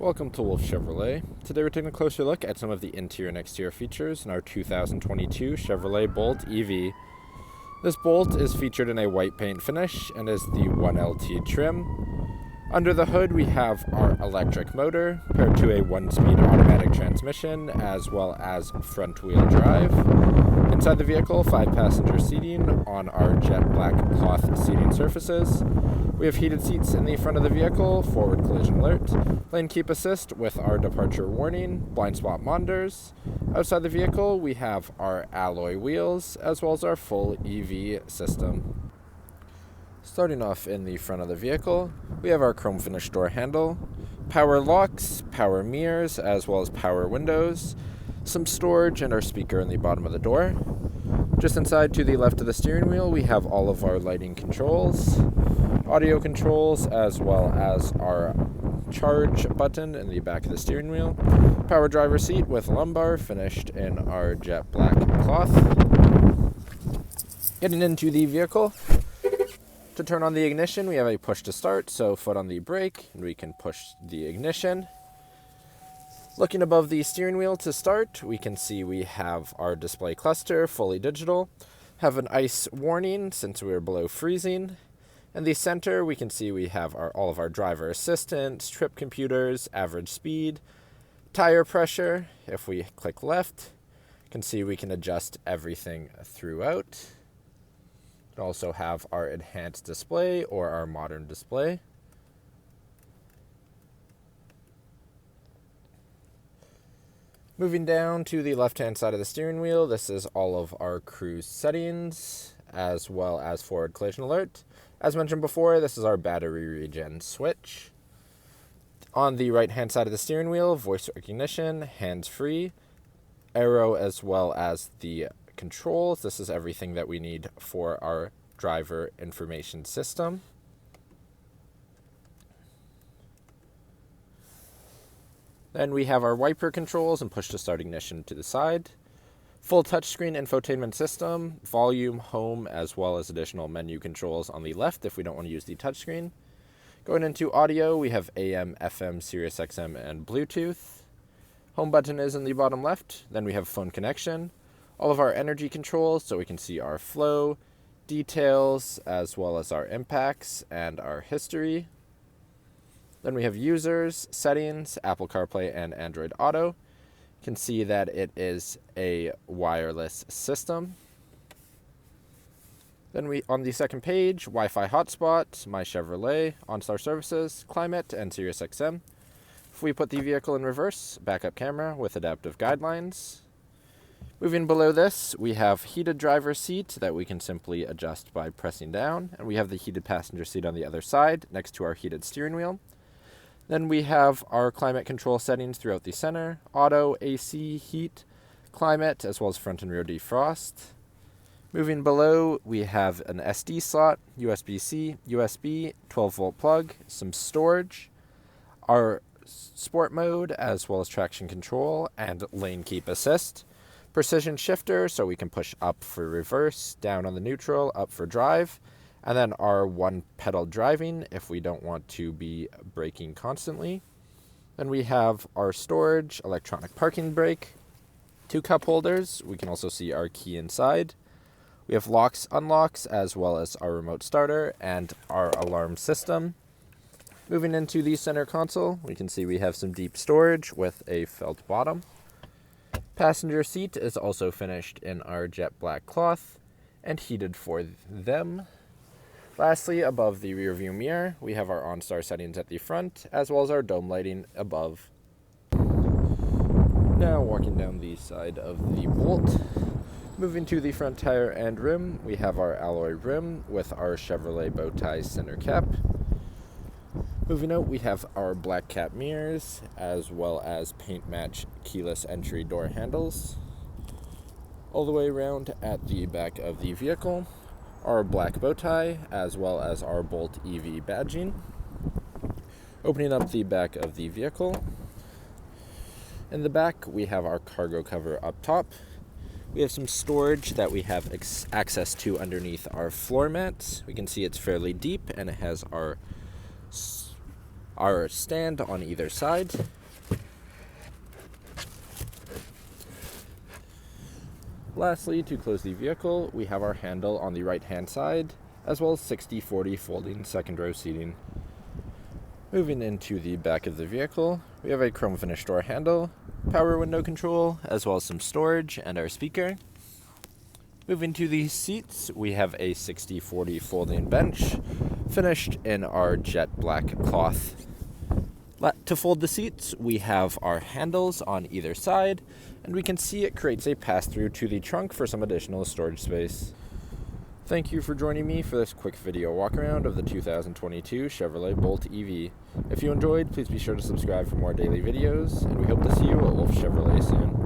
Welcome to Wolf Chevrolet. Today we're taking a closer look at some of the interior and exterior features in our 2022 Chevrolet Bolt EV. This Bolt is featured in a white paint finish and is the 1LT trim. Under the hood we have our electric motor paired to a 1-speed automatic transmission as well as front-wheel drive. Inside the vehicle, 5-passenger seating on our jet black cloth seating surfaces. We have heated seats in the front of the vehicle, forward collision alert, lane keep assist with our departure warning, blind spot monitors. Outside the vehicle, we have our alloy wheels as well as our full EV system. Starting off in the front of the vehicle, we have our chrome finish door handle, power locks, power mirrors, as well as power windows, some storage, and our speaker in the bottom of the door. Just inside to the left of the steering wheel, we have all of our lighting controls, audio controls, as well as our charge button in the back of the steering wheel, power driver seat with lumbar finished in our jet black cloth. Getting into the vehicle, to turn on the ignition, we have a push to start, so foot on the brake, and we can push the ignition. Looking above the steering wheel to start, we can see we have our display cluster, fully digital, have an ice warning since we are below freezing. In the center, we can see we have all of our driver assistance, trip computers, average speed, tire pressure. If we click left, you can see we can adjust everything throughout. We also have our enhanced display or our modern display. Moving down to the left-hand side of the steering wheel, this is all of our cruise settings, as well as forward collision alert. As mentioned before, this is our battery regen switch. On the right-hand side of the steering wheel, voice recognition, hands-free, arrow, as well as the controls. This is everything that we need for our driver information system. Then we have our wiper controls and push to start ignition to the side. Full touchscreen infotainment system, volume, home, as well as additional menu controls on the left if we don't want to use the touchscreen. Going into audio, we have AM, FM, Sirius XM, and Bluetooth. Home button is in the bottom left. Then we have phone connection. All of our energy controls, so we can see our flow, details, as well as our impacts and our history. Then we have users, settings, Apple Carplay, and Android Auto. You can see that it is a wireless system. Then on the second page, Wi-Fi hotspot, My Chevrolet, OnStar services, climate, and Sirius XM. If we put the vehicle in reverse, backup camera with adaptive guidelines. Moving below this, we have heated driver's seat that we can simply adjust by pressing down. And we have the heated passenger seat on the other side next to our heated steering wheel. Then we have our climate control settings throughout the center, auto, AC, heat, climate, as well as front and rear defrost. Moving below, we have an SD slot, USB-C, USB, 12-volt plug, some storage, our sport mode, as well as traction control and lane keep assist. Precision shifter, so we can push up for reverse, down on the neutral, up for drive. And then our one-pedal driving if we don't want to be braking constantly. Then we have our storage, electronic parking brake, 2 cup holders. We can also see our key inside. We have locks, unlocks, as well as our remote starter and our alarm system. Moving into the center console, we can see we have some deep storage with a felt bottom. Passenger seat is also finished in our jet black cloth and heated for them. Lastly, above the rear view mirror, we have our OnStar settings at the front, as well as our dome lighting above. Now walking down the side of the Bolt. Moving to the front tire and rim, we have our alloy rim with our Chevrolet bow tie center cap. Moving out, we have our black cap mirrors, as well as paint match keyless entry door handles. All the way around at the back of the vehicle, our black bow tie, as well as our Bolt EV badging. Opening up the back of the vehicle. In the back, we have our cargo cover up top. We have some storage that we have access to underneath our floor mats. We can see it's fairly deep, and it has our our stand on either side. Lastly, to close the vehicle, we have our handle on the right-hand side, as well as 60/40 folding second row seating. Moving into the back of the vehicle, we have a chrome finish door handle, power window control, as well as some storage and our speaker. Moving to the seats, we have a 60/40 folding bench, finished in our jet black cloth. To fold the seats, we have our handles on either side, and we can see it creates a pass-through to the trunk for some additional storage space. Thank you for joining me for this quick video walk-around of the 2022 Chevrolet Bolt EV. If you enjoyed, please be sure to subscribe for more daily videos, and we hope to see you at Wolf Chevrolet soon.